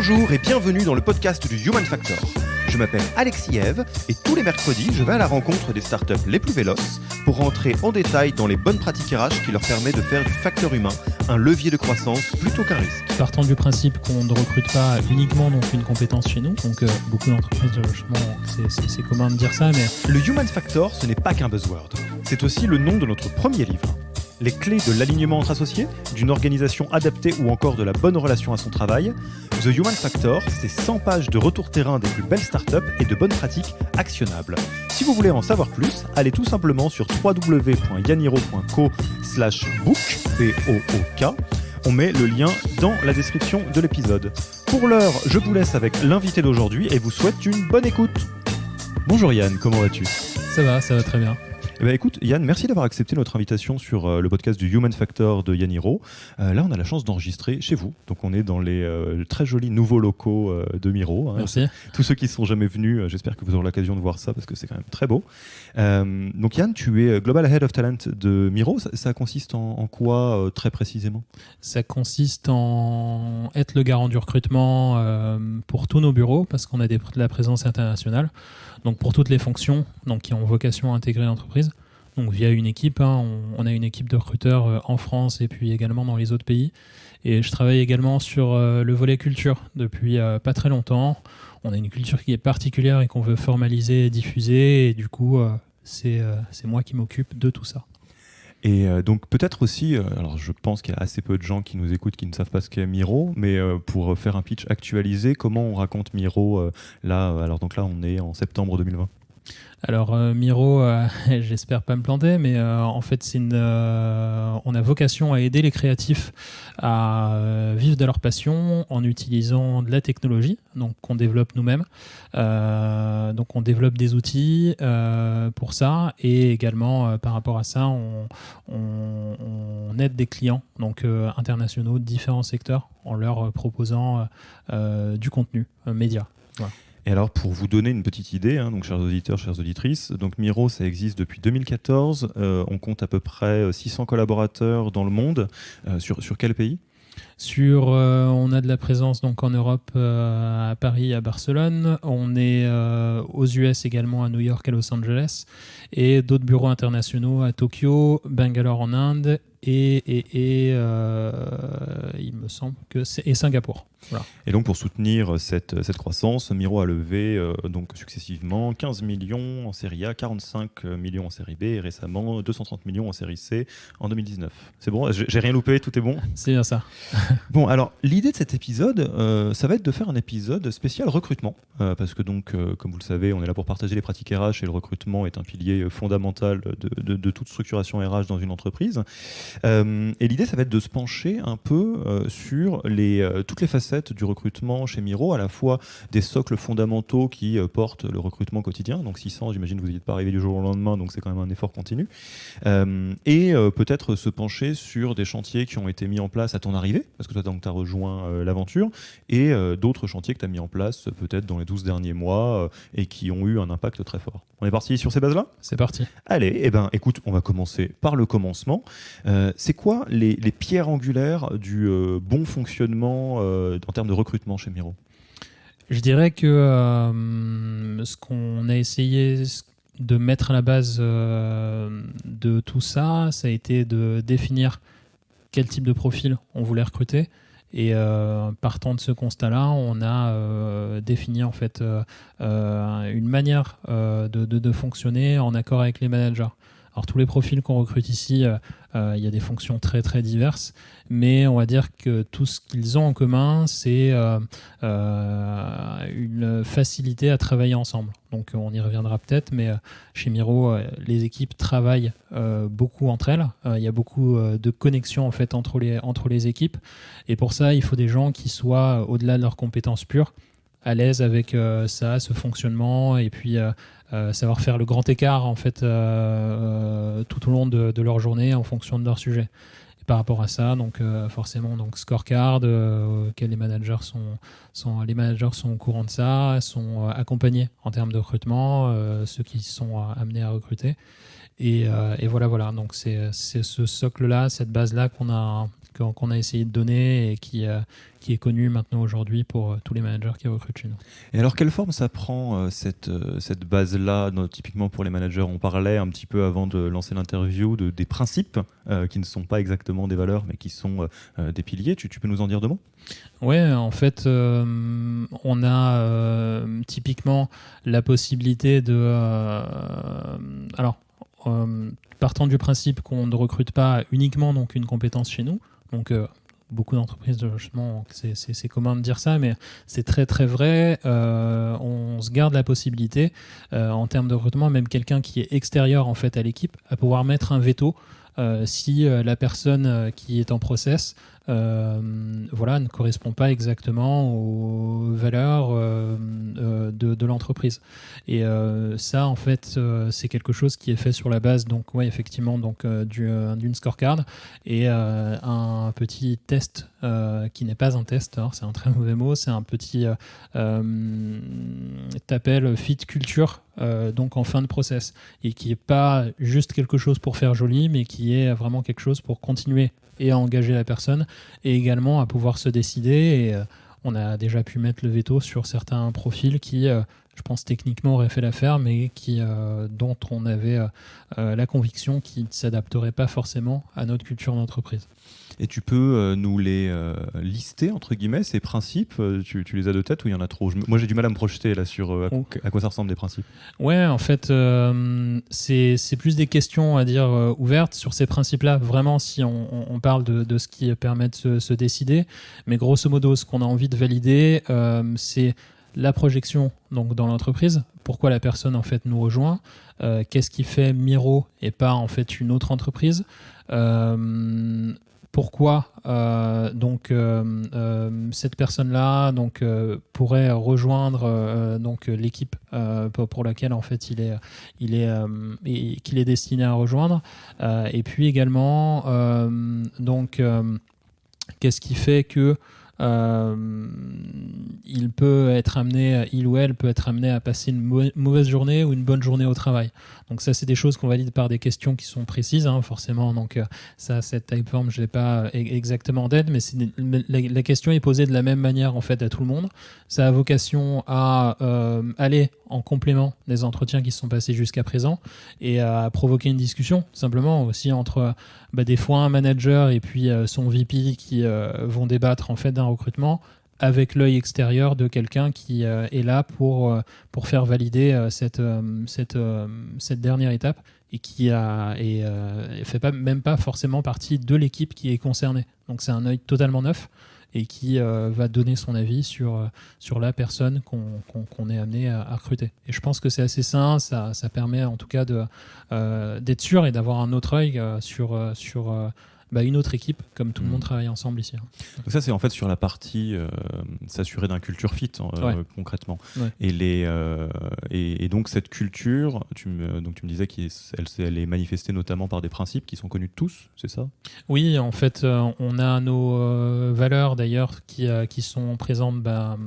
Bonjour et bienvenue dans le podcast du Human Factor. Je m'appelle Alexis Eve et tous les mercredis, je vais à la rencontre des startups les plus véloces pour rentrer en détail dans les bonnes pratiques RH qui leur permettent de faire du facteur humain un levier de croissance plutôt qu'un risque. Partant du principe qu'on ne recrute pas uniquement donc une compétence chez nous, donc beaucoup d'entreprises, c'est commun de dire ça, mais... Le Human Factor, ce n'est pas qu'un buzzword, c'est aussi le nom de notre premier livre. Les clés de l'alignement entre associés, d'une organisation adaptée ou encore de la bonne relation à son travail. The Human Factor, c'est 100 pages de retour terrain des plus belles startups et de bonnes pratiques actionnables. Si vous voulez en savoir plus, allez tout simplement sur www.yaniro.co/book, B-O-O-K. On met le lien dans la description de l'épisode. Pour l'heure, je vous laisse avec l'invité d'aujourd'hui et vous souhaite une bonne écoute. Bonjour Yann, comment vas-tu ? Ça va très bien. Eh bien, écoute, Yann, merci d'avoir accepté notre invitation sur le podcast du Human Factor de Yaniro. Là, on a la chance d'enregistrer chez vous. Donc, on est dans les très jolis nouveaux locaux de Miro. Merci. Tous ceux qui ne sont jamais venus, j'espère que vous aurez l'occasion de voir ça parce que c'est quand même très beau. Donc, Yann, tu es Global Head of Talent de Miro. Ça consiste en quoi très précisément ? Ça consiste en être le garant du recrutement pour tous nos bureaux parce qu'on a de la présence internationale. Donc pour toutes les fonctions qui ont vocation à intégrer l'entreprise, donc via une équipe, on a une équipe de recruteurs en France et puis également dans les autres pays. Et je travaille également sur le volet culture depuis pas très longtemps. On a une culture qui est particulière et qu'on veut formaliser et diffuser. Et du coup, c'est moi qui m'occupe de tout ça. Et donc peut-être aussi, alors je pense qu'il y a assez peu de gens qui nous écoutent qui ne savent pas ce qu'est Miro, mais pour faire un pitch actualisé, comment on raconte Miro là ? Alors donc là on est en septembre 2020. Alors Miro, j'espère pas me planter, mais en fait on a vocation à aider les créatifs à vivre de leur passion en utilisant de la technologie, donc qu'on développe nous-mêmes. Donc on développe des outils pour ça et également par rapport à ça, on aide des clients donc internationaux de différents secteurs en leur proposant du contenu média. Voilà. Et alors, pour vous donner une petite idée, donc chers auditeurs, chères auditrices, donc Miro, ça existe depuis 2014. On compte à peu près 600 collaborateurs dans le monde. Sur quel pays ? On a de la présence donc en Europe, à Paris, à Barcelone. On est aux US également, à New York et Los Angeles. Et d'autres bureaux internationaux à Tokyo, Bangalore en Inde et il me semble que c'est Singapour. Voilà. Et donc pour soutenir cette croissance, Miro a levé donc successivement 15 millions en série A, 45 millions en série B et récemment 230 millions en série C en 2019. C'est bon ? J'ai rien loupé, tout est bon ? C'est bien ça. Bon, alors l'idée de cet épisode, ça va être de faire un épisode spécial recrutement, parce que donc, comme vous le savez, on est là pour partager les pratiques RH et le recrutement est un pilier fondamental de toute structuration RH dans une entreprise. Et l'idée, ça va être de se pencher un peu sur toutes les facettes du recrutement chez Miro, à la fois des socles fondamentaux qui portent le recrutement quotidien, donc 600, j'imagine que vous n'êtes pas arrivé du jour au lendemain, donc c'est quand même un effort continu, et peut-être se pencher sur des chantiers qui ont été mis en place à ton arrivée, parce que toi tu as rejoint l'aventure, et d'autres chantiers que tu as mis en place peut-être dans les 12 derniers mois et qui ont eu un impact très fort. On est parti sur ces bases-là ? C'est parti. Allez, écoute, on va commencer par le commencement. C'est quoi les pierres angulaires du bon fonctionnement en termes de recrutement chez Miro ? Je dirais que ce qu'on a essayé de mettre à la base de tout ça, ça a été de définir quel type de profil on voulait recruter. Et partant de ce constat-là, on a défini en fait une manière de fonctionner en accord avec les managers. Alors tous les profils qu'on recrute ici, il y a des fonctions très très diverses, mais on va dire que tout ce qu'ils ont en commun, c'est une facilité à travailler ensemble. Donc on y reviendra peut-être, mais chez Miro, les équipes travaillent beaucoup entre elles. Il y a beaucoup de connexions en fait entre les équipes, et pour ça, il faut des gens qui soient au-delà de leurs compétences pures, à l'aise avec ce fonctionnement, et puis savoir faire le grand écart en fait tout au long de leur journée en fonction de leur sujet. Et par rapport à ça, donc forcément donc scorecard auquel les managers sont au courant de ça, sont accompagnés en termes de recrutement, ceux qui sont amenés à recruter. Et voilà. Donc c'est ce socle-là, cette base-là qu'on a qu'on a essayé de donner et qui est connu maintenant aujourd'hui pour tous les managers qui recrutent chez nous. Et alors, quelle forme ça prend, cette base-là, typiquement pour les managers? On parlait un petit peu avant de lancer l'interview des principes qui ne sont pas exactement des valeurs, mais qui sont des piliers. Tu peux nous en dire deux mots? Ouais, en fait, on a typiquement la possibilité de... partant du principe qu'on ne recrute pas uniquement donc, une compétence chez nous, donc beaucoup d'entreprises, justement, c'est commun de dire ça, mais c'est très très vrai. On se garde la possibilité, en termes de recrutement, même quelqu'un qui est extérieur en fait, à l'équipe, à pouvoir mettre un veto si la personne qui est en process ne correspond pas exactement aux valeurs de l'entreprise. Et ça, en fait, c'est quelque chose qui est fait sur la base, donc, ouais, effectivement, donc, d'une scorecard et un petit test qui n'est pas un test, alors c'est un très mauvais mot, c'est un petit t'appelles fit culture, donc en fin de process, et qui n'est pas juste quelque chose pour faire joli, mais qui est vraiment quelque chose pour continuer et à engager la personne, et également à pouvoir se décider. Et on a déjà pu mettre le veto sur certains profils qui, je pense, techniquement auraient fait l'affaire, mais dont on avait la conviction qu'ils ne s'adapteraient pas forcément à notre culture d'entreprise. Et tu peux nous les lister, entre guillemets, ces principes? Tu les as de tête ou il y en a trop? Moi, j'ai du mal à me projeter là sur à quoi ça ressemble des principes. Ouais, en fait, c'est plus des questions, à dire, ouvertes sur ces principes-là. Vraiment, si on parle de ce qui permet de se décider. Mais grosso modo, ce qu'on a envie de valider, c'est la projection donc, dans l'entreprise. Pourquoi la personne en fait, nous rejoint? Qu'est-ce qui fait Miro et pas en fait, une autre entreprise? Pourquoi cette personne-là pourrait rejoindre l'équipe pour laquelle en fait qu'il est destiné à rejoindre, et puis également qu'est-ce qui fait que il ou elle peut être amené à passer une mauvaise journée ou une bonne journée au travail. Donc ça, c'est des choses qu'on valide par des questions qui sont précises, hein, forcément. Donc ça, cette typeform, je l'ai pas exactement en tête, mais la question est posée de la même manière en fait à tout le monde. Ça a vocation à aller en complément des entretiens qui se sont passés jusqu'à présent et à provoquer une discussion simplement aussi entre des fois un manager et puis son VP qui vont débattre en fait d'un recrutement avec l'œil extérieur de quelqu'un qui est là pour faire valider cette dernière étape et qui fait même pas forcément partie de l'équipe qui est concernée. Donc c'est un œil totalement neuf et qui va donner son avis sur la personne qu'on est amené à recruter. Et je pense que c'est assez sain, ça permet en tout cas d'être sûr et d'avoir un autre œil sur une autre équipe, comme tout le monde travaille ensemble ici. Donc ça, c'est en fait sur la partie s'assurer d'un culture fit, concrètement. Ouais. Et donc cette culture, tu me disais qu'elle est manifestée notamment par des principes qui sont connus de tous, c'est ça? Oui, en fait, on a nos valeurs d'ailleurs qui sont présentes dans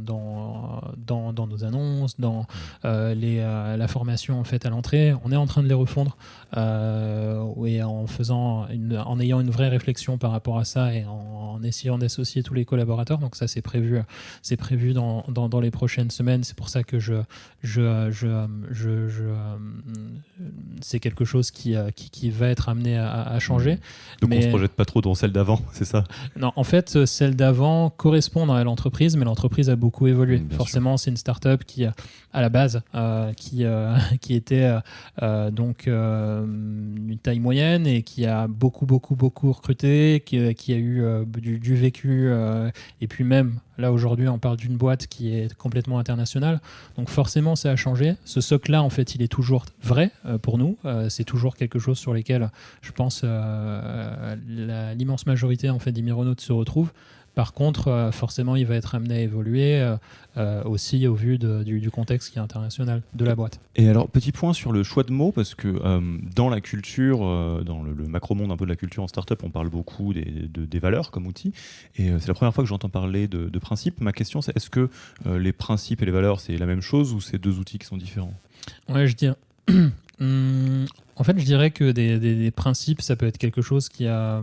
nos annonces, dans la formation en fait à l'entrée. On est en train de les refondre et en ayant une vraie réflexion par rapport à ça et en essayant d'associer tous les collaborateurs. Donc ça, c'est prévu dans les prochaines semaines. C'est pour ça que c'est quelque chose qui va être amené à changer. Donc on ne se projette pas trop dans celle d'avant, c'est ça? Non, en fait, celle d'avant correspond à l'entreprise, mais l'entreprise a beaucoup évolué. Forcément, c'est une start-up qui, à la base, qui était une taille moyenne et qui a beaucoup recruté, qui a eu du vécu, et puis même là aujourd'hui on parle d'une boîte qui est complètement internationale, donc forcément ça a changé. Ce socle-là en fait il est toujours vrai pour nous, c'est toujours quelque chose sur lequel je pense l'immense majorité en fait des Mironautes se retrouve. Par contre, forcément, il va être amené à évoluer aussi au vu du contexte qui est international de la boîte. Et alors, petit point sur le choix de mots, parce que dans la culture, dans le macro-monde un peu de la culture en start-up, on parle beaucoup des valeurs comme outil. Et c'est la première fois que j'entends parler de principes. Ma question, c'est est-ce que les principes et les valeurs, c'est la même chose ou c'est deux outils qui sont différents? Ouais, je dirais. En fait, je dirais que des principes, ça peut être quelque chose qui a,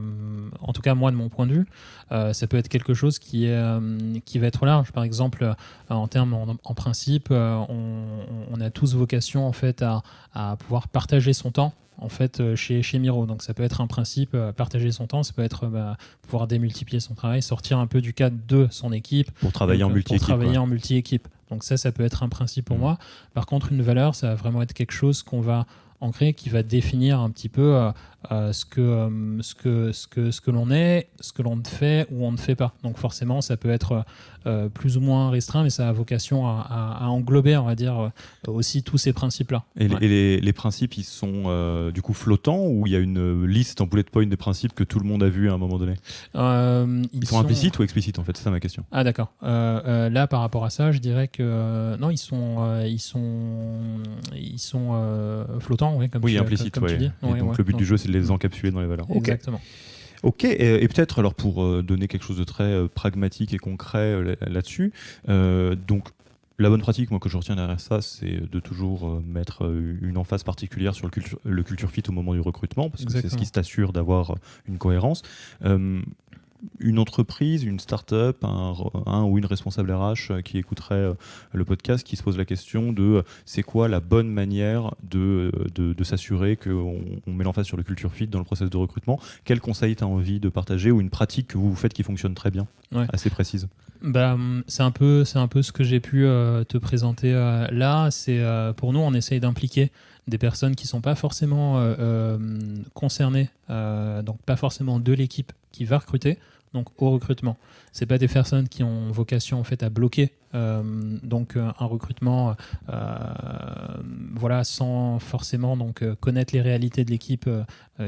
en tout cas moi de mon point de vue, ça peut être quelque chose qui va être large. Par exemple, en termes en principe, on a tous vocation en fait à pouvoir partager son temps. En fait, chez Miro. Donc, ça peut être un principe, partager son temps, ça peut être pouvoir démultiplier son travail, sortir un peu du cadre de son équipe. Pour travailler en multi-équipe. Pour travailler en multi-équipe. Donc, ça peut être un principe pour moi. Par contre, une valeur, ça va vraiment être quelque chose qu'on va ancrer, qui va définir un petit peu ce que l'on est, ce que l'on fait ou on ne fait pas. Donc, forcément, ça peut être plus ou moins restreint, mais ça a vocation à englober, on va dire, aussi tous ces principes-là. Et les principes, ils sont du coup flottants, ou il y a une liste en bullet point des principes que tout le monde a vu à un moment donné? Ils sont implicites ou explicites, en fait? C'est ça ma question. Ah, d'accord. Là, par rapport à ça, je dirais que non, ils sont flottants, ouais, comme implicites, comme tu dis. Donc le but du jeu, c'est de les encapsuler dans les valeurs. Exactement. Ok, et peut-être alors pour donner quelque chose de très pragmatique et concret là-dessus, donc la bonne pratique, moi, que je retiens derrière ça, c'est de toujours mettre une emphase particulière sur le culture fit au moment du recrutement, parce que c'est ce qui t'assure d'avoir une cohérence. Une entreprise, une start-up, un ou une responsable RH qui écouterait le podcast, qui se pose la question de c'est quoi la bonne manière de s'assurer qu'on met l'emphase sur le culture fit dans le process de recrutement. Quel conseil tu as envie de partager, ou une pratique que vous faites qui fonctionne très bien, assez précise? C'est un peu ce que j'ai pu te présenter là. C'est pour nous, on essaye d'impliquer des personnes qui ne sont pas forcément concernées, donc pas forcément de l'équipe qui va recruter, donc au recrutement. C'est pas des personnes qui ont vocation en fait à bloquer donc un recrutement sans forcément donc connaître les réalités de l'équipe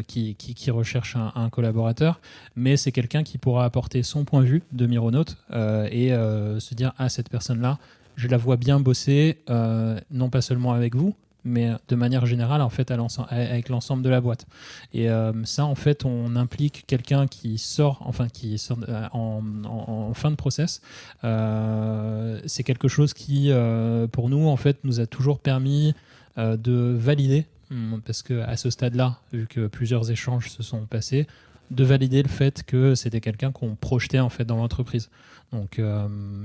qui recherche un collaborateur, mais c'est quelqu'un qui pourra apporter son point de vue de Mironaute et se dire cette personne-là, je la vois bien bosser, non pas seulement avec vous, mais de manière générale en fait avec l'ensemble de la boîte. Et ça, en fait, on implique quelqu'un qui sort en fin de process. C'est quelque chose qui, pour nous, en fait, nous a toujours permis de valider, parce qu'à ce stade-là, vu que plusieurs échanges se sont passés, de valider le fait que c'était quelqu'un qu'on projetait en fait dans l'entreprise. Donc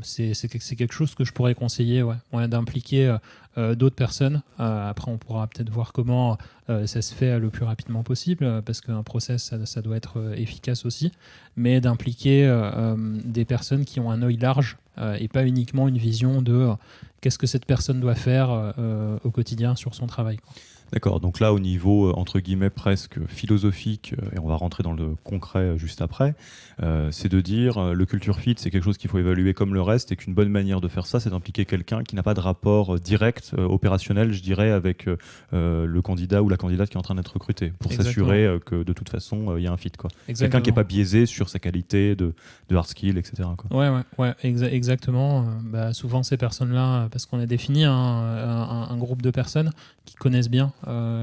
c'est quelque chose que je pourrais conseiller, d'impliquer d'autres personnes. Après, on pourra peut-être voir comment ça se fait le plus rapidement possible, parce qu'un process, ça doit être efficace aussi, mais d'impliquer des personnes qui ont un œil large et pas uniquement une vision de qu'est-ce que cette personne doit faire au quotidien sur son travail. D'accord, donc là au niveau entre guillemets presque philosophique, et on va rentrer dans le concret juste après, c'est de dire le culture fit, c'est quelque chose qu'il faut évaluer comme le reste, et qu'une bonne manière de faire ça, c'est d'impliquer quelqu'un qui n'a pas de rapport direct opérationnel, je dirais, avec le candidat ou la candidate qui est en train d'être recruté, pour s'assurer que de toute façon il y a un fit, quoi. Quelqu'un qui n'est pas biaisé sur sa qualité de hard skill, etc., quoi. Exactement. Souvent ces personnes-là, parce qu'on a défini un groupe de personnes qui connaissent bien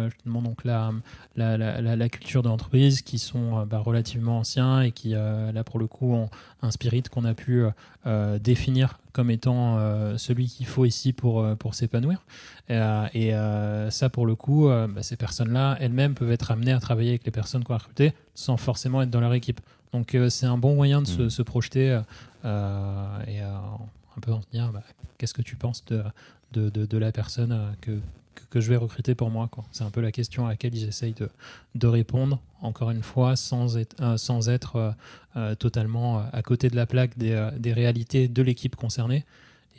justement donc la culture de l'entreprise, qui sont relativement anciens et qui là pour le coup ont un spirit qu'on a pu définir comme étant celui qu'il faut ici pour s'épanouir, et ça pour le coup ces personnes-là elles-mêmes peuvent être amenées à travailler avec les personnes qu'on a recrutées sans forcément être dans leur équipe. Donc c'est un bon moyen de se projeter et un peu en se dire qu'est-ce que tu penses de la personne que je vais recruter pour moi, quoi. C'est un peu la question à laquelle ils essayent de répondre, encore une fois, sans être totalement à côté de la plaque des réalités de l'équipe concernée,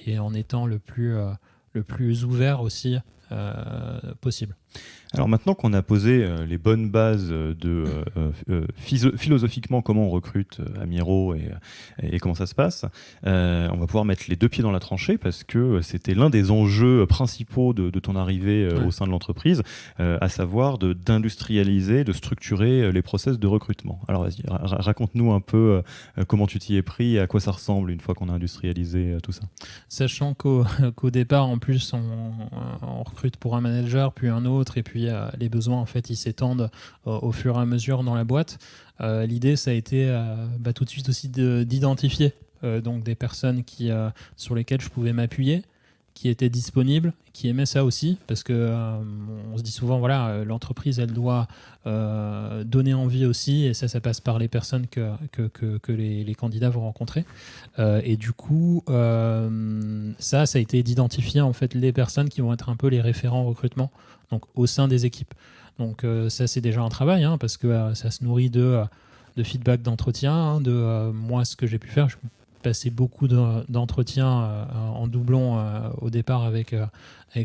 et en étant le plus ouvert aussi possible. Alors maintenant qu'on a posé les bonnes bases de philosophiquement comment on recrute à Miro et comment ça se passe, on va pouvoir mettre les deux pieds dans la tranchée, parce que c'était l'un des enjeux principaux de ton arrivée au sein de l'entreprise, à savoir d'industrialiser, de structurer les process de recrutement. Alors vas-y, raconte-nous un peu comment tu t'y es pris et à quoi ça ressemble une fois qu'on a industrialisé tout ça. Sachant qu'au départ, en plus, on recrute pour un manager, puis un autre, et puis les besoins en fait ils s'étendent au fur et à mesure dans la boîte. L'idée ça a été tout de suite aussi d'identifier donc des personnes sur lesquelles je pouvais m'appuyer, qui étaient disponibles, qui aimaient ça aussi, parce que on se dit souvent, voilà, l'entreprise, elle doit donner envie aussi, et ça passe par les personnes que les candidats vont rencontrer. Et du coup, ça a été d'identifier en fait les personnes qui vont être un peu les référents recrutement, donc au sein des équipes. Donc ça, c'est déjà un travail, hein, parce que ça se nourrit de feedback d'entretien, hein, de moi, ce que j'ai pu faire. Je passais beaucoup d'entretiens en doublon au départ avec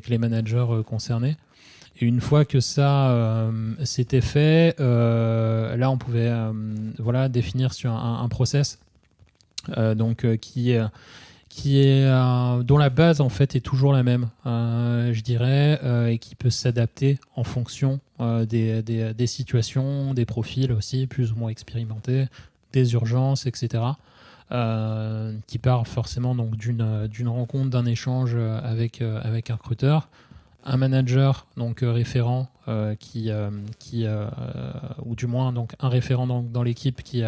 les managers concernés. Et une fois que ça c'était fait, là, on pouvait voilà, définir sur un process donc, qui est dont la base en fait est toujours la même, je dirais, et qui peut s'adapter en fonction des situations, des profils aussi plus ou moins expérimentés, des urgences, etc. Qui part forcément donc d'une rencontre, d'un échange avec un recruteur, un manager donc référent qui ou du moins donc un référent dans l'équipe qui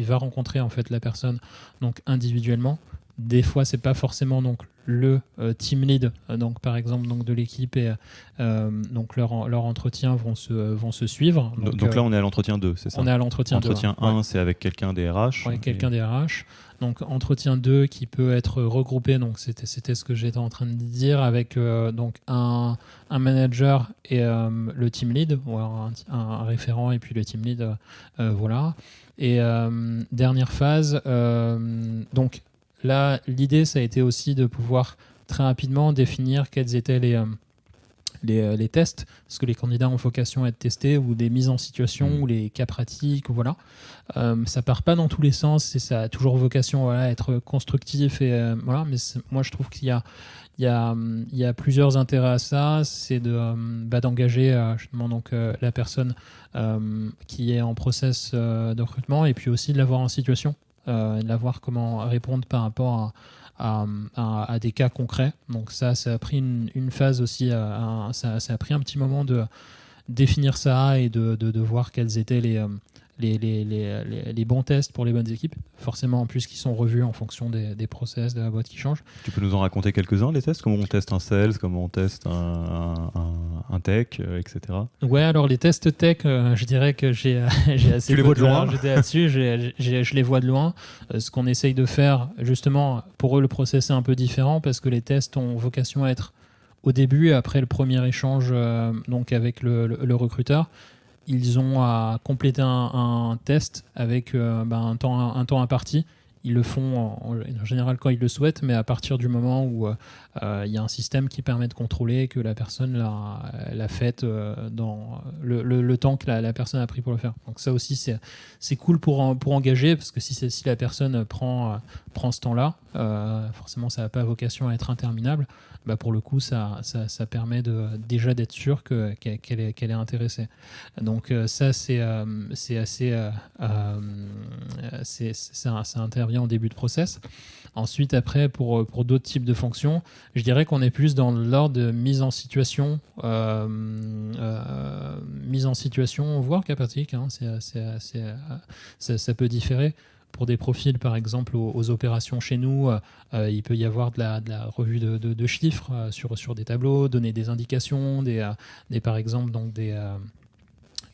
va rencontrer en fait la personne donc individuellement. Des fois, c'est pas forcément donc le team lead, donc par exemple donc de l'équipe, et donc leur entretiens vont se suivre. Donc là, on est à l'entretien 2, c'est ça? On est à l'entretien 2. Entretien 1, c'est avec quelqu'un des RH. Ouais, quelqu'un des RH. Donc entretien 2 qui peut être regroupé, donc c'était ce que j'étais en train de dire, avec donc un manager et le team lead, ou alors un référent et puis le team lead, voilà. Et dernière phase, donc là, l'idée, ça a été aussi de pouvoir très rapidement définir quels étaient les tests, parce que les candidats ont vocation à être testés, ou des mises en situation, ou les cas pratiques, ou voilà. Ça part pas dans tous les sens, et ça a toujours vocation, voilà, à être constructif, et voilà. Mais moi, je trouve qu'il y a plusieurs intérêts à ça. C'est d'engager justement donc la personne qui est en process de recrutement, et puis aussi de l'avoir en situation, de la voir comment répondre par rapport à des cas concrets. Donc ça a pris une phase aussi, ça a pris un petit moment de définir ça, et de voir quels étaient les bons tests pour les bonnes équipes. Forcément, en plus, qui sont revus en fonction des process de la boîte qui changent. Tu peux nous en raconter quelques-uns, les tests? Comment on teste un sales, comment on teste un tech, etc. Ouais, alors les tests tech, je dirais que j'ai assez... Tu les vois de loin? J'étais là-dessus, je les vois de loin. Ce qu'on essaye de faire, justement, pour eux, le process est un peu différent, parce que les tests ont vocation à être au début, et après le premier échange donc avec le recruteur. Ils ont à compléter un test avec un temps imparti. Ils le font en général quand ils le souhaitent, mais à partir du moment où il y a un système qui permet de contrôler que la personne l'a fait dans le temps que la personne a pris pour le faire. Donc ça aussi, c'est cool pour engager, parce que si la personne prend ce temps-là, forcément ça n'a pas vocation à être interminable. Bah pour le coup, ça permet déjà d'être sûr qu'elle est intéressée. Donc ça, ça intervient au début de process. Ensuite, après, pour d'autres types de fonctions, je dirais qu'on est plus dans l'ordre de mise en situation, voire cas pratique, hein, ça peut différer. Pour des profils, par exemple, aux opérations chez nous, il peut y avoir de la revue de chiffres sur des tableaux, donner des indications, par exemple, donc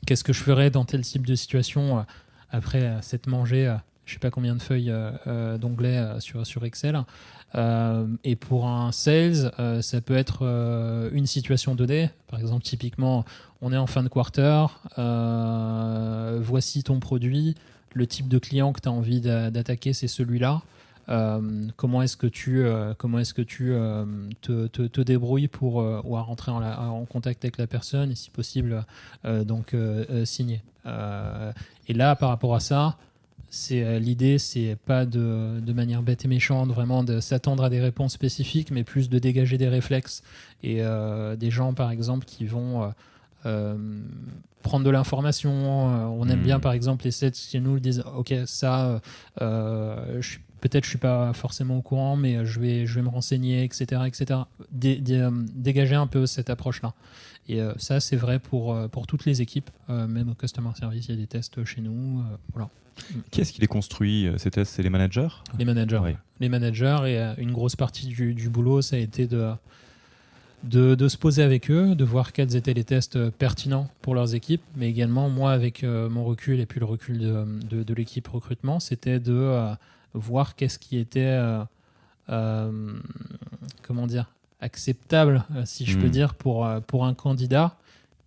qu'est-ce que je ferais dans tel type de situation après s'être mangé je ne sais pas combien de feuilles d'onglets sur Excel. Et pour un sales, ça peut être une situation donnée. Par exemple, typiquement, on est en fin de quarter, voici ton produit, le type de client que tu as envie d'attaquer, c'est celui-là. Comment est-ce que tu te débrouilles pour ou à rentrer en contact avec la personne, et si possible signer. Et là, par rapport à ça, l'idée, c'est pas de manière bête et méchante vraiment de s'attendre à des réponses spécifiques, mais plus de dégager des réflexes, et des gens par exemple qui vont prendre de l'information. On aime bien par exemple les sets qui nous disent ok, ça je suis peut-être je suis pas forcément au courant, mais je vais me renseigner, etc., etc. Dégager un peu cette approche-là. Et ça, c'est vrai pour toutes les équipes, même au customer service, il y a des tests chez nous, voilà. Qui est-ce qui les construit, ces tests? C'est les managers? Les managers. Oui. Les managers, et une grosse partie du boulot, ça a été de se poser avec eux, de voir quels étaient les tests pertinents pour leurs équipes, mais également, moi, avec mon recul et puis le recul de l'équipe recrutement, c'était de voir qu'est-ce qui était, comment dire, acceptable, si je peux dire, pour un candidat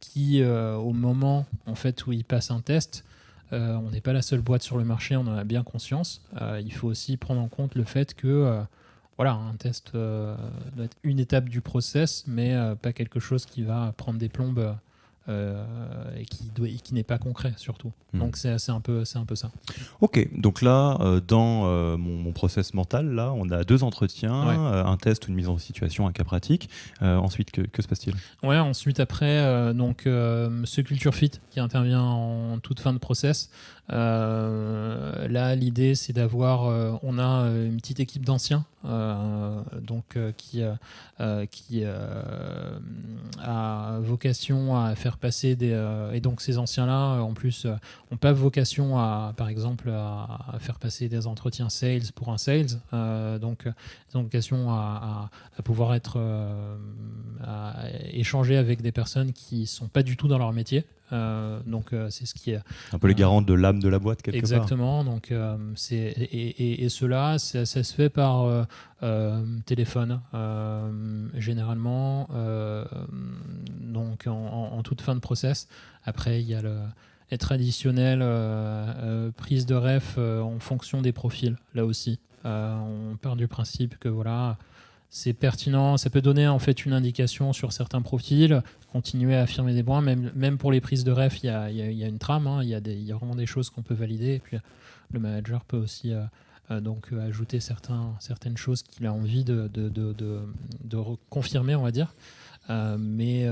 qui, au moment en fait, où il passe un test, on n'est pas la seule boîte sur le marché, on en a bien conscience. Il faut aussi prendre en compte le fait que voilà, un test doit être une étape du process, mais pas quelque chose qui va prendre des plombes et qui n'est pas concret surtout. Donc c'est un peu ça. Ok, donc là, dans mon process mental, là, on a 2 entretiens, Ouais. un test, une mise en situation, un cas pratique. Ensuite, que se passe-t-il? Ouais, ensuite après, ce Culture Fit qui intervient en toute fin de process. Là, l'idée c'est d'avoir, on a une petite équipe d'anciens, qui a vocation à faire passer et donc ces anciens-là, en plus, n'ont pas vocation à, par exemple, à faire passer des entretiens sales pour un sales. Donc, ils ont vocation à pouvoir être à échanger avec des personnes qui sont pas du tout dans leur métier. C'est ce qui est Un peu les garants de l'âme de la boîte, quelque part. exactement. Donc, et cela, ça se fait par téléphone, généralement, donc en toute fin de process. Après, il y a les traditionnelles prises de ref en fonction des profils, là aussi. On part du principe que voilà, c'est pertinent, ça peut donner en fait une indication sur certains profils, continuer à affirmer des points, même pour les prises de ref, il y a une trame, hein, il y a vraiment des choses qu'on peut valider, et puis le manager peut aussi ajouter certaines choses qu'il a envie de confirmer, on va dire. Mais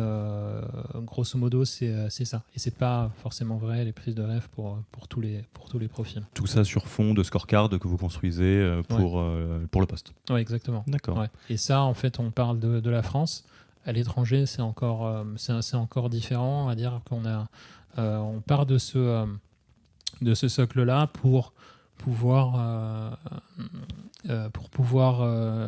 grosso modo, c'est ça. Et c'est pas forcément vrai les prises de ref pour tous les profils. Tout ça sur fond de scorecard que vous construisez pour le poste. Oui, exactement. D'accord. Ouais. Et ça, en fait, on parle de la France. À l'étranger, c'est encore différent. À dire on part de ce socle-là pour pouvoir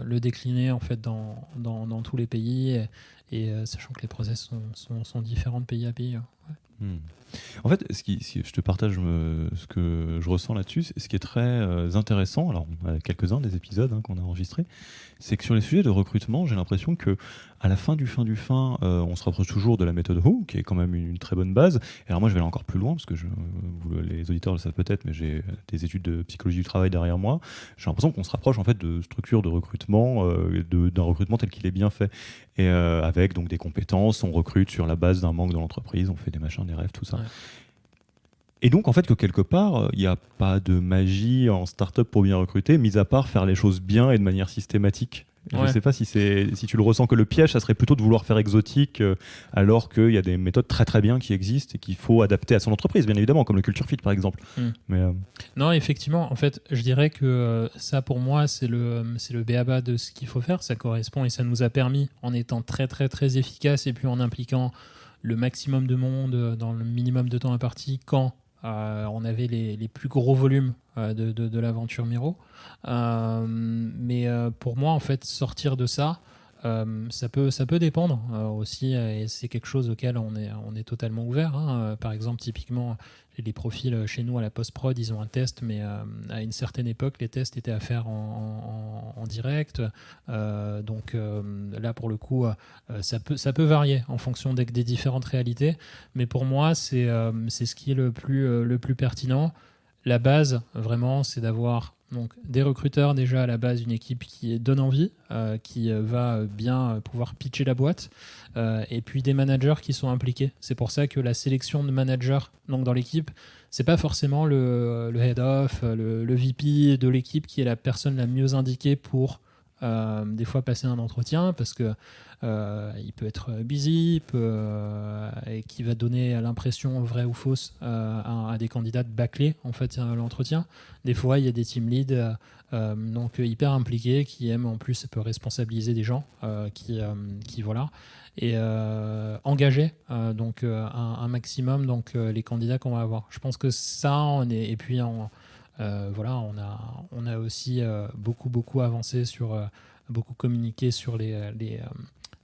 le décliner en fait dans tous les pays. Et sachant que les process sont différents de pays à pays. Ouais. En fait, si je te partage ce que je ressens là-dessus, ce qui est très intéressant, alors on a quelques-uns des épisodes qu'on a enregistrés, c'est que sur les sujets de recrutement, j'ai l'impression que à la fin du fin, on se rapproche toujours de la méthode Who, qui est quand même une très bonne base. Et alors moi, je vais aller encore plus loin, parce que les auditeurs le savent peut-être, mais j'ai des études de psychologie du travail derrière moi. J'ai l'impression qu'on se rapproche en fait de structures de recrutement, d'un recrutement tel qu'il est bien fait. Et avec donc des compétences, on recrute sur la base d'un manque dans l'entreprise, on fait des machins, des rêves, tout ça. Ouais. Et donc, en fait, que quelque part, il n'y a pas de magie en start-up pour bien recruter, mis à part faire les choses bien et de manière systématique. Ouais. Je ne sais pas si tu le ressens, que le piège, ça serait plutôt de vouloir faire exotique, alors qu'il y a des méthodes très très bien qui existent et qu'il faut adapter à son entreprise, bien évidemment, comme le Culture Fit, par exemple. Non, effectivement, en fait, je dirais que ça, pour moi, c'est le b.a.-ba de ce qu'il faut faire. Ça correspond et ça nous a permis, en étant très très très efficace et puis en impliquant le maximum de monde dans le minimum de temps imparti quand on avait les plus gros volumes de l'aventure Miro. Mais pour moi, en fait, sortir de ça, ça peut dépendre aussi, et c'est quelque chose auquel on est totalement ouvert. Par exemple, typiquement, les profils chez nous à la post-prod, ils ont un test, mais à une certaine époque, les tests étaient à faire en direct. Donc là, pour le coup, ça peut varier en fonction des différentes réalités. Mais pour moi, c'est ce qui est le plus pertinent. La base, vraiment, c'est d'avoir donc des recruteurs déjà à la base, une équipe qui donne envie, qui va bien pouvoir pitcher la boîte, et puis des managers qui sont impliqués. C'est pour ça que la sélection de managers donc dans l'équipe, c'est pas forcément le head of, le VP de l'équipe qui est la personne la mieux indiquée pour des fois passer un entretien parce que il peut être busy, et qui va donner l'impression vraie ou fausse à des candidats de bâcler en fait l'entretien. Des fois, il y a des team leads donc hyper impliqués qui aiment en plus, ça peut responsabiliser des gens qui voilà et engager donc un maximum donc les candidats qu'on va avoir. Je pense que ça on est et puis voilà on a aussi beaucoup avancé sur beaucoup communiqué sur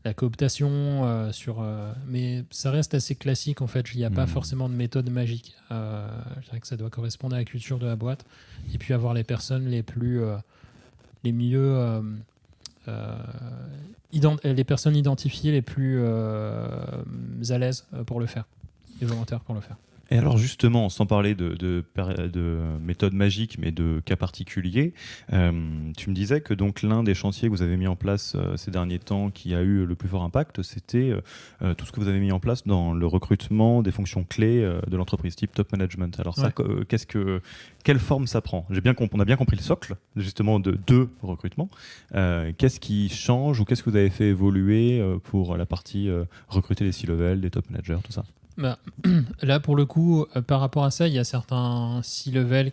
la cooptation, mais ça reste assez classique en fait. Il n'y a pas forcément de méthode magique. Je dirais que ça doit correspondre à la culture de la boîte et puis avoir les personnes les mieux les personnes identifiées les plus à l'aise pour le faire, les volontaires pour le faire. Et alors justement, sans parler de méthode magique, mais de cas particuliers, tu me disais que donc l'un des chantiers que vous avez mis en place ces derniers temps qui a eu le plus fort impact, c'était tout ce que vous avez mis en place dans le recrutement des fonctions clés de l'entreprise type top management. Alors ça, quelle forme ça prend ? On a bien compris le socle justement de deux recrutements. Qu'est-ce qui change ou qu'est-ce que vous avez fait évoluer pour la partie recruter les C-level, des top managers, tout ça ? Bah, là, pour le coup, par rapport à ça, il y a certains C-level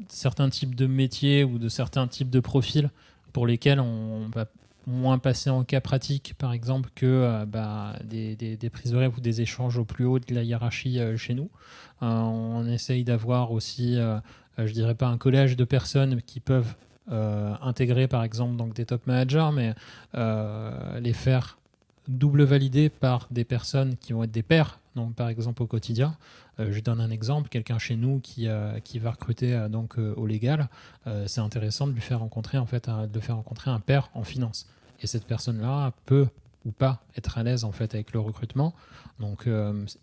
certains types de métiers ou de certains types de profils pour lesquels on va moins passer en cas pratique, par exemple, que des prises de rêve ou des échanges au plus haut de la hiérarchie chez nous. On essaye d'avoir aussi, je dirais pas un collège de personnes qui peuvent intégrer, par exemple, donc des top managers, mais les faire double validé par des personnes qui vont être des pairs, donc par exemple au quotidien. Je donne un exemple, quelqu'un chez nous qui va recruter donc au légal, c'est intéressant de lui faire rencontrer un pair en finance. Et cette personne-là peut ou pas être à l'aise en fait avec le recrutement. Donc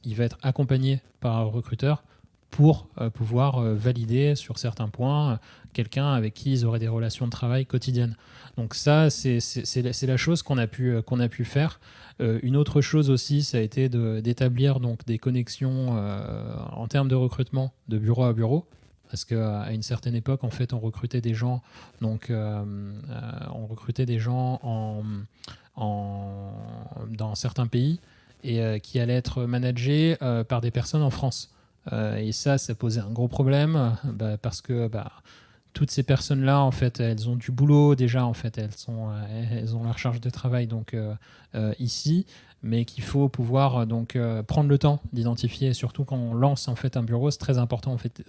il va être accompagné par un recruteur pour pouvoir valider sur certains points quelqu'un avec qui ils auraient des relations de travail quotidiennes. Donc ça, c'est la chose qu'on a pu faire. Une autre chose aussi, ça a été d'établir donc des connexions en termes de recrutement de bureau à bureau. Parce qu'à une certaine époque, en fait, on recrutait des gens, dans certains pays et qui allaient être managés par des personnes en France. Et ça posait un gros problème parce que toutes ces personnes-là, en fait, elles ont du boulot déjà. En fait, elles ont leur charge de travail donc ici, mais qu'il faut pouvoir prendre le temps d'identifier. Surtout quand on lance en fait un bureau, c'est très important en fait.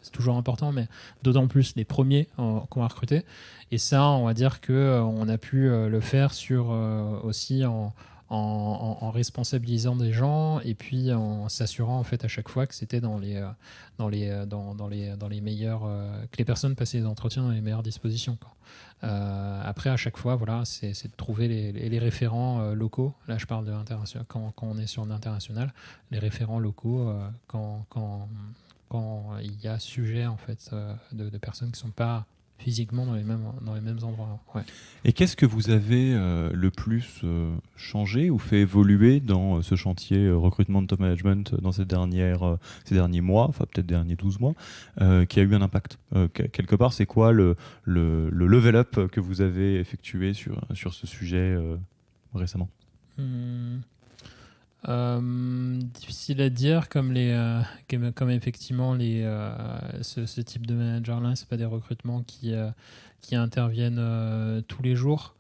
C'est toujours important, mais d'autant plus les premiers qu'on va recruter. Et ça, on va dire que on a pu le faire aussi en responsabilisant des gens et puis en s'assurant en fait à chaque fois que c'était dans les meilleurs que les personnes passaient les entretiens dans les meilleures dispositions, quoi. Après à chaque fois voilà c'est de trouver les référents locaux. Là je parle de l'international quand on est sur l'international, les référents locaux quand il y a sujet en fait de personnes qui sont pas physiquement dans les mêmes endroits. Ouais. Et qu'est-ce que vous avez le plus changé ou fait évoluer dans ce chantier recrutement de top management dans ces derniers mois, enfin peut-être derniers 12 mois, qui a eu un impact quelque part, c'est quoi le level up que vous avez effectué sur ce sujet récemment ? Difficile à dire, comme effectivement ce type de manager-là, c'est pas des recrutements qui interviennent tous les jours.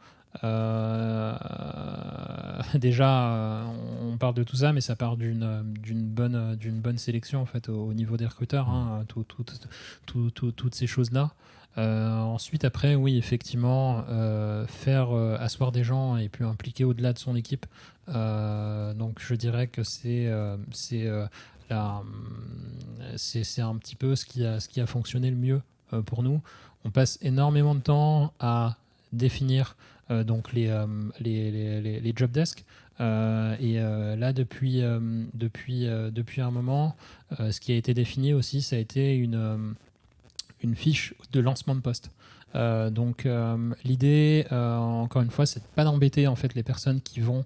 Déjà, on parle de tout ça, mais ça part d'une bonne sélection en fait au niveau des recruteurs, hein, toutes ces choses-là. Ensuite, après, oui, effectivement, faire asseoir des gens et puis impliquer au-delà de son équipe. Donc, je dirais que c'est un petit peu ce qui a fonctionné le mieux pour nous. On passe énormément de temps à définir donc les job desks. Et là, depuis un moment, ce qui a été défini aussi, ça a été une fiche de lancement de poste. Donc l'idée, encore une fois, c'est de pas d'embêter en fait les personnes qui vont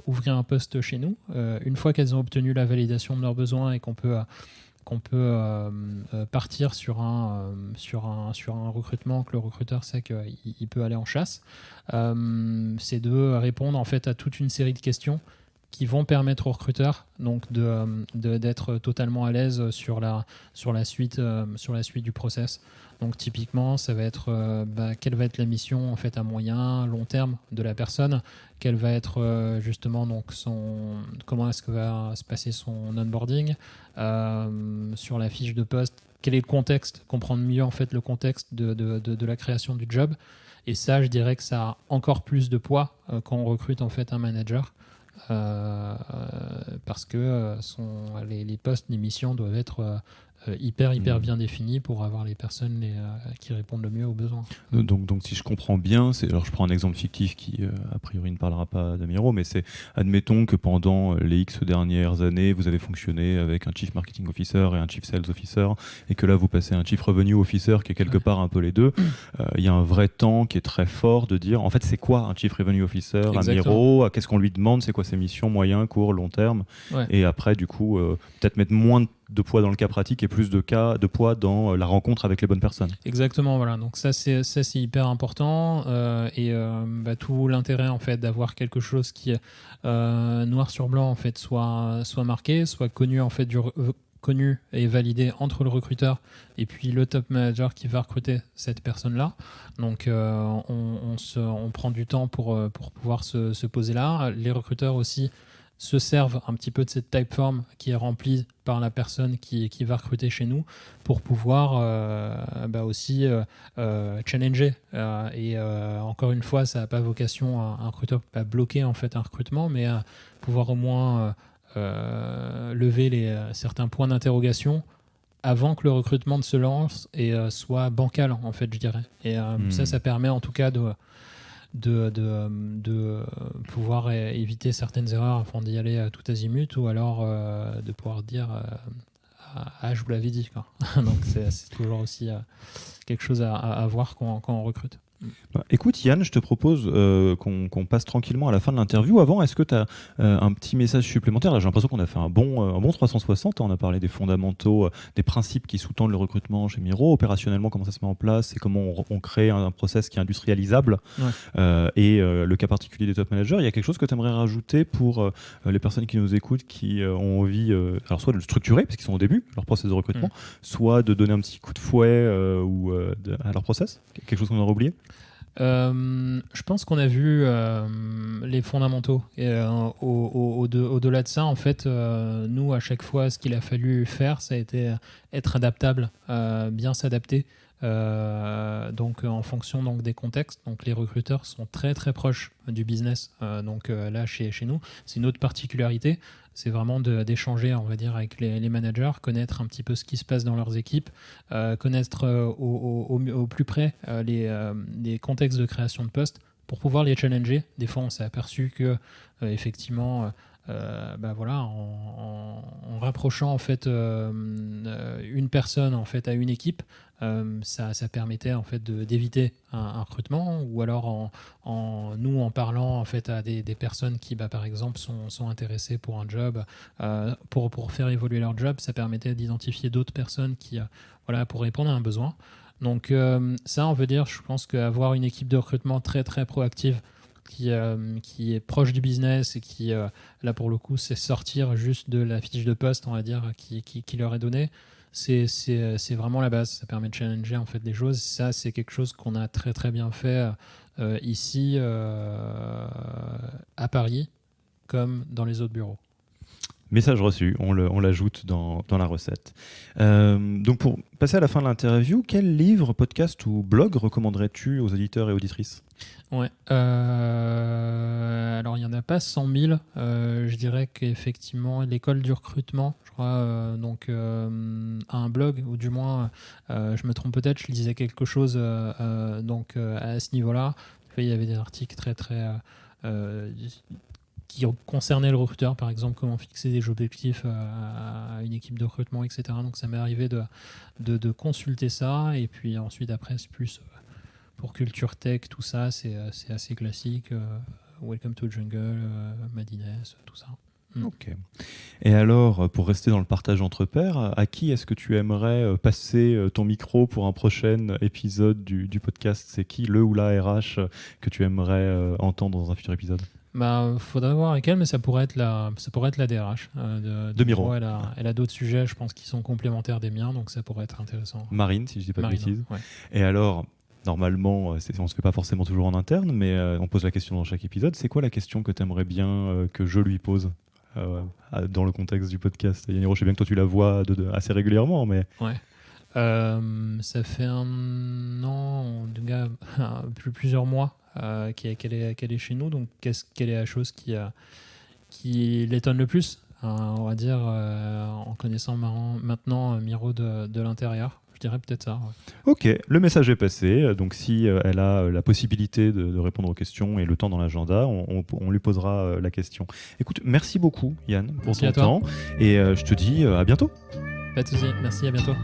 ouvrir un poste chez nous. Une fois qu'elles ont obtenu la validation de leurs besoins et qu'on peut qu'on peut partir sur un recrutement, que le recruteur sait qu'il peut aller en chasse. C'est de répondre en fait à toute une série de questions qui vont permettre au recruteur donc d'être totalement à l'aise sur la suite du process. Donc typiquement, ça va être quelle va être la mission en fait à moyen, long terme de la personne, quelle va être justement donc comment est-ce que va se passer son onboarding, sur la fiche de poste, quel est le contexte, comprendre mieux en fait le contexte de la création du job. Et ça, je dirais que ça a encore plus de poids quand on recrute en fait un manager. Parce que les postes, les missions doivent être hyper bien définis pour avoir les personnes qui répondent le mieux aux besoins. Donc si je comprends bien, alors je prends un exemple fictif qui a priori ne parlera pas d'Amiro, mais c'est admettons que pendant les X dernières années, vous avez fonctionné avec un Chief Marketing Officer et un Chief Sales Officer, et que là vous passez un Chief Revenue Officer qui est quelque part un peu les deux. Il y a un vrai temps qui est très fort de dire en fait c'est quoi un Chief Revenue Officer, Amiro, qu'est-ce qu'on lui demande, c'est quoi ses missions, moyen, court, long terme, et après du coup peut-être mettre moins de poids dans le cas pratique et plus de poids dans la rencontre avec les bonnes personnes. Exactement, voilà. Donc ça c'est hyper important tout l'intérêt en fait d'avoir quelque chose qui noir sur blanc en fait soit marqué, soit connu en fait connu et validé entre le recruteur et puis le top manager qui va recruter cette personne-là. Donc on prend du temps pour pouvoir se poser là. Les recruteurs aussi se servent un petit peu de cette typeform qui est remplie par la personne qui va recruter chez nous pour pouvoir aussi challenger. Encore une fois, ça n'a pas vocation à un recruteur à bloquer en fait un recrutement, mais à pouvoir au moins lever certains points d'interrogation avant que le recrutement ne se lance et soit bancal en fait, je dirais. Et ça permet en tout cas de pouvoir éviter certaines erreurs afin d'y aller tout azimut, ou alors de pouvoir dire je vous l'avais dit quoi. Donc c'est toujours aussi quelque chose à voir quand on recrute. Écoute Yann, je te propose qu'on passe tranquillement à la fin de l'interview. Avant, est-ce que tu as un petit message supplémentaire? Là, j'ai l'impression qu'on a fait un bon 360. On a parlé des fondamentaux, des principes qui sous-tendent le recrutement chez Miro, opérationnellement comment ça se met en place et comment on crée un process qui est industrialisable, et le cas particulier des top managers. Il y a quelque chose que tu aimerais rajouter pour les personnes qui nous écoutent, qui ont envie alors soit de le structurer parce qu'ils sont au début leur process de recrutement, soit de donner un petit coup de fouet à leur process? Quelque chose qu'on aurait oublié? Je pense qu'on a vu les fondamentaux. Et au-delà de ça, en fait, nous, à chaque fois, ce qu'il a fallu faire, ça a été être adaptable, bien s'adapter. Donc en fonction donc, des contextes. Donc les recruteurs sont très très proches du business. Là, chez nous, c'est une autre particularité. C'est vraiment d'échanger, on va dire, avec les managers, connaître un petit peu ce qui se passe dans leurs équipes, connaître au plus près les contextes de création de postes pour pouvoir les challenger. Des fois, on s'est aperçu que effectivement, en rapprochant en fait une personne en fait à une équipe, ça permettait en fait d'éviter un recrutement, ou alors en parlant en fait à des personnes qui par exemple sont intéressées pour un job, pour faire évoluer leur job, ça permettait d'identifier d'autres personnes qui pour répondre à un besoin. Donc ça, on veut dire, je pense qu'avoir une équipe de recrutement très très proactive qui est proche du business et qui, là pour le coup, c'est sortir juste de la fiche de poste, on va dire, qui leur est donnée, c'est vraiment la base. Ça permet de challenger en fait des choses. Ça, c'est quelque chose qu'on a très très bien fait ici à Paris, comme dans les autres bureaux. Message reçu, on l'ajoute dans la recette. Donc pour passer à la fin de l'interview, quel livre, podcast ou blog recommanderais-tu aux auditeurs et auditrices? Ouais. Alors il n'y en a pas 100 000. Je dirais qu'effectivement l'école du recrutement, je crois, a un blog, ou du moins, je me trompe peut-être, je lisais quelque chose à ce niveau-là. Il y avait des articles très très qui concernait le recruteur, par exemple, comment fixer des objectifs à une équipe de recrutement, etc. Donc ça m'est arrivé de consulter ça, et puis ensuite après c'est plus pour culture tech, tout ça, c'est assez classique. Welcome to Jungle, Madines, tout ça. Ok. Et alors, pour rester dans le partage entre pairs, à qui est-ce que tu aimerais passer ton micro pour un prochain épisode du podcast? C'est qui le ou la RH que tu aimerais entendre dans un futur épisode? Faudrait voir avec elle, mais ça pourrait être la DRH De Miro. Elle a d'autres sujets, je pense, qui sont complémentaires des miens, donc ça pourrait être intéressant. Marine, si je dis pas de bêtises. Ouais. Et alors, normalement, on ne se fait pas forcément toujours en interne, mais on pose la question dans chaque épisode. C'est quoi la question que tu aimerais bien que je lui pose dans le contexte du podcast? Yaniro, je sais bien que toi tu la vois assez régulièrement, mais... Ouais. Ça fait un an, en tout cas, plusieurs mois qu'elle est chez nous. Donc, quelle est la chose qui l'étonne le plus, on va dire, en connaissant maintenant Miro de l'intérieur? Je dirais peut-être ça. Ouais. Ok, le message est passé. Donc, si elle a la possibilité de répondre aux questions et le temps dans l'agenda, on lui posera la question. Écoute, merci beaucoup, Yann, pour ton temps. Et je te dis à bientôt. Pas de soucis, merci, à bientôt.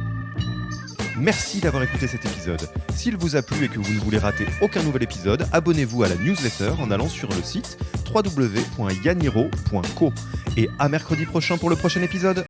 Merci d'avoir écouté cet épisode. S'il vous a plu et que vous ne voulez rater aucun nouvel épisode, abonnez-vous à la newsletter en allant sur le site www.yaniro.co. Et à mercredi prochain pour le prochain épisode.